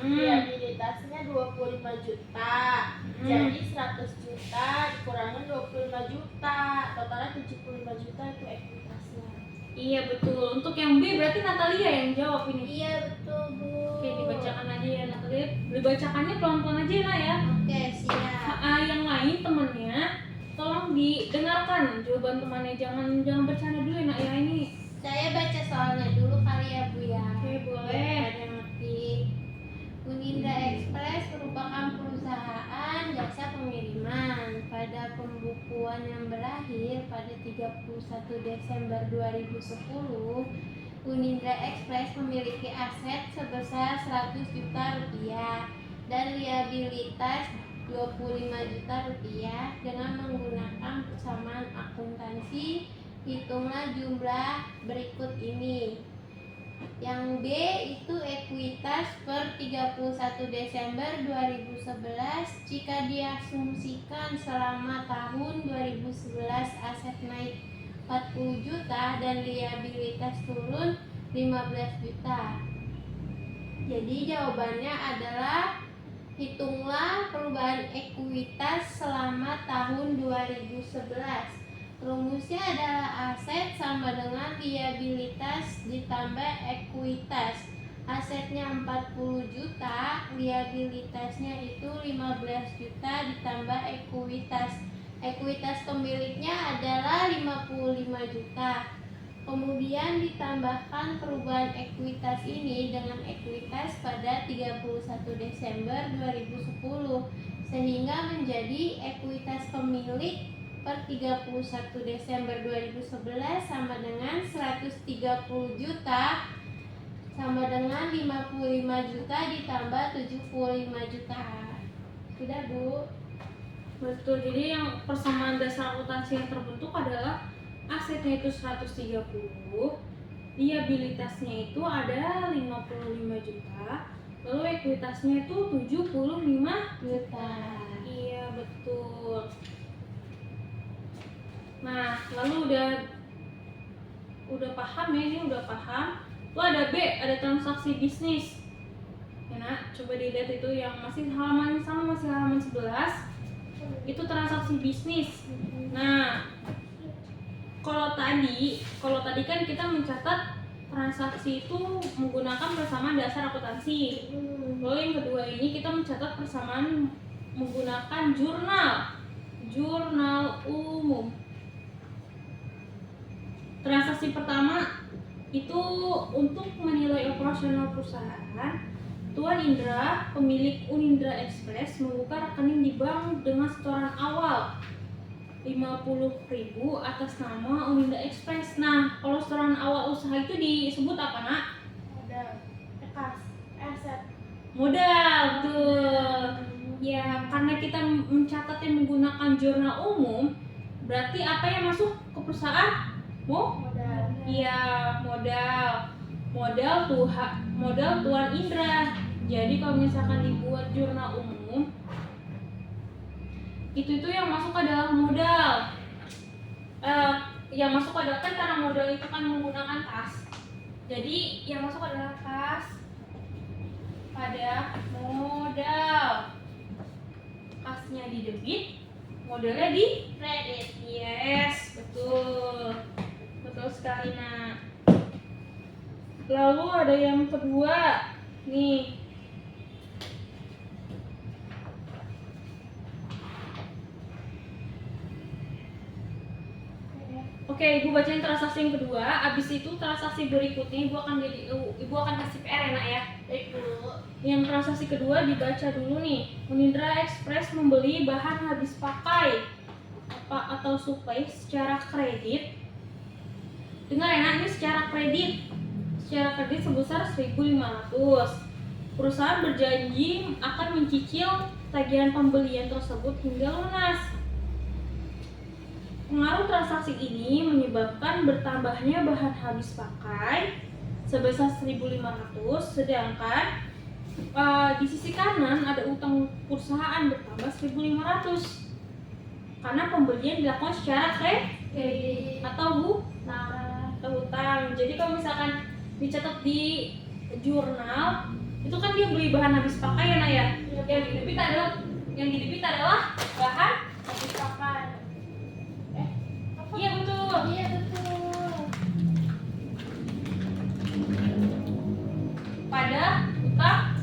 liabilitasnya 25 juta. Jadi 100 juta dikurangin 25 juta, totalnya 75 juta itu ekuitasnya.
Iya betul. Untuk yang B berarti Natalia yang jawab ini.
Iya, betul, Bu.
Oke, dibacakan aja ya Natalia. Dibacakannya pelan-pelan aja lah ya.
Oke, siap.
Yang lain temennya tolong didengarkan jawaban temannya. Jangan bercanda dulu ya nak ya ini.
Saya baca soalnya dulu kali ya, Bu ya.
Oke, boleh.
Biar pada ngerti. Unindra Express merupakan perusahaan jasa pengiriman. Pada pembukuan yang berakhir pada 31 Desember 2010, Unindra Express memiliki aset sebesar 100 juta rupiah dan liabilitas 25 juta rupiah. Dengan menggunakan persamaan akuntansi, hitunglah jumlah berikut ini. Yang B itu ekuitas per 31 Desember 2011. Jika diasumsikan selama tahun 2011 aset naik 40 juta dan liabilitas turun 15 juta. Jadi jawabannya adalah hitunglah perubahan ekuitas selama tahun 2011. Rumusnya adalah aset sama dengan liabilitas ditambah ekuitas. Asetnya 40 juta, liabilitasnya itu 15 juta ditambah ekuitas. Ekuitas pemiliknya adalah 55 juta. Kemudian ditambahkan perubahan ekuitas ini dengan ekuitas pada 31 Desember 2010 sehingga menjadi ekuitas pemilik per 31 Desember 2011 sama dengan 130 juta sama dengan 55 juta ditambah 75 juta. Sudah, Bu?
Betul, jadi yang persamaan dasar akuntansi yang terbentuk adalah asetnya itu 130, liabilitasnya itu ada 55 juta, lalu ekuitasnya itu 75
Juta.
Iya, betul. Nah, lalu udah paham ya, ini udah paham. Tuh ada B, ada transaksi bisnis. Ya, Nak, coba dilihat itu yang masih halaman sama, masih halaman 11. Itu transaksi bisnis. Nah, kalau tadi kan kita mencatat transaksi itu menggunakan persamaan dasar akuntansi. Lalu yang kedua ini kita mencatat persamaan menggunakan jurnal umum. Transaksi pertama itu untuk menilai operasional perusahaan. Tuan Indra, pemilik Unindra Express, membuka rekening di bank dengan setoran awal 50.000 atas nama Unindra Express. Nah, kalau setoran awal usaha itu disebut apa, Nak? Modal, betul. Ya, karena kita mencatatnya menggunakan jurnal umum, berarti apa yang masuk ke perusahaan? Iya, modal Tuan Indra. Jadi kalau misalkan dibuat jurnal umum, itu yang masuk adalah modal. Yang masuk adalah kan karena modal itu kan menggunakan kas. Jadi yang masuk adalah kas pada modal. Kasnya di debit, modalnya di
Kredit.
yes, betul. Betul sekali, Nak. Lalu ada yang kedua, nih. Oke, Ibu bacain transaksi yang kedua. Abis itu transaksi berikutnya Ibu akan kasih PR ya, Nak ya.
Baik, Bu.
Yang transaksi kedua dibaca dulu nih. Unindra Express membeli bahan habis pakai atau suplai secara kredit. Dengar ya, Nak, ini secara kredit. Secara kredit sebesar 1.500. Perusahaan berjanji akan mencicil tagihan pembelian tersebut hingga lunas. Pengaruh transaksi ini menyebabkan bertambahnya bahan habis pakai sebesar 1.500, sedangkan di sisi kanan ada utang perusahaan bertambah 1.500 karena pembelian dilakukan secara kredit atau hutang. Jadi kalau misalkan dicatat di jurnal itu kan dia beli bahan habis pakai ya, Nak ya. Yang di debit adalah bahan
Habis pakai.
iya betul.
Iya, betul.
Pada utang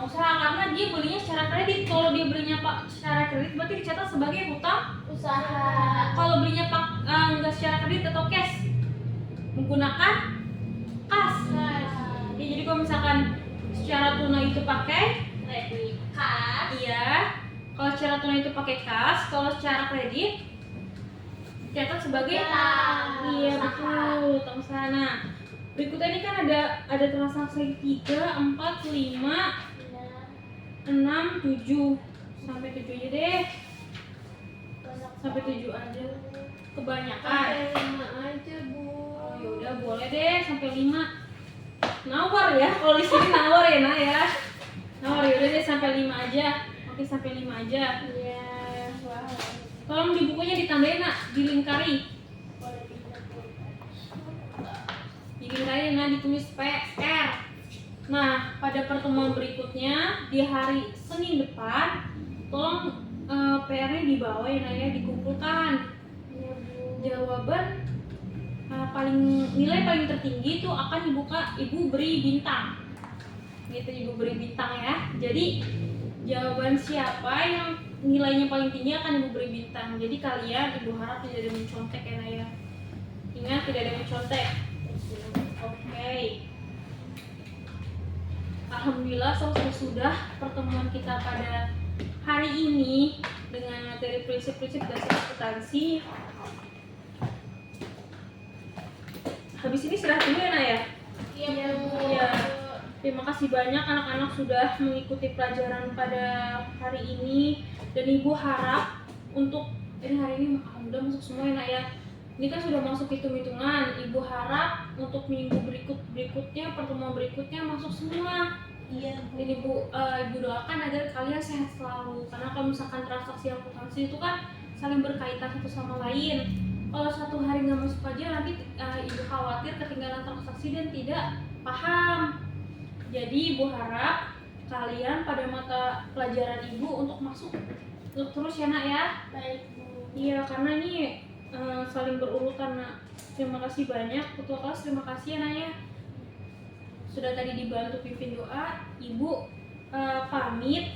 usaha karena dia belinya secara kredit. Kalau dia belinya secara kredit berarti dicatat sebagai utang
Usaha.
Kalau belinya enggak secara kredit atau cash menggunakan kas. Ya, jadi kalau misalkan secara tunai itu pakai
Kredit. Kas.
iya, kalau secara tunai itu pakai kas, kalau secara kredit dicatat sebagai
Utang.
iya
Usaha.
betul, utang usaha. Nah, berikutnya ini kan ada transaksi 3, 4, 5, 6, 7 sampai 7 aja deh. Sampai 7 aja. Kebanyakan.
Sampai 5 aja, Bu.
Oh, yaudah boleh deh sampai 5. Nawar ya, kalau di sini nawar ya, Nak ya. Nawar yaudah deh sampai 5 aja. Oke, sampai 5 aja.
Iya, wah.
Tolong di bukunya ditandain, Nak, dilingkari. Dilingkari, Nak, ditulis PR. Nah, pada pertemuan berikutnya di hari Senin depan, tolong PR-nya dibawa ya, Nak ya, dikumpulkan.
Iya, Bu.
Jawaban nilai paling tertinggi itu akan Ibu beri bintang. Gitu, Ibu beri bintang ya. Jadi jawaban siapa yang nilainya paling tinggi akan Ibu beri bintang. Jadi kalian Ibu harap tidak ada mencontek ya Nak ya. Ingat tidak ada mencontek. Oke. Alhamdulillah selesai sudah pertemuan kita pada hari ini dengan materi prinsip-prinsip dasar akuntansi. Habis ini istirahat dulu ya Nak ya.
Iya Bu.
Iya. Terima kasih banyak anak-anak sudah mengikuti pelajaran pada hari ini, dan Ibu harap untuk hari ini udah masuk semua ya Nak ya. Ini kan sudah masuk hitung-hitungan. Ibu harap untuk minggu berikutnya, pertemuan berikutnya masuk semua.
Iya Bu.
Dan Ibu doakan agar kalian sehat selalu. Karena kalau misalkan transaksi akuntansi itu kan saling berkaitan satu sama lain. Kalau satu hari nggak masuk aja, nanti Ibu khawatir ketinggalan transaksi dan tidak paham. Jadi Ibu harap kalian pada mata pelajaran Ibu untuk masuk terus ya Nak ya.
Baik Bu.
Iya, karena ini saling berurutan Nak. Terima kasih banyak ketua kelas, terima kasih ya Nak ya. Sudah tadi dibantu pimpin doa. Ibu pamit.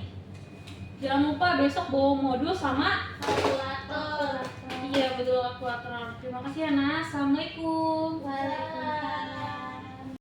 Jangan lupa besok bawa modul sama
Kalkulator.
iya betul kalkulator. Terima kasih ya Nak. Assalamualaikum.
Waalaikumsalam.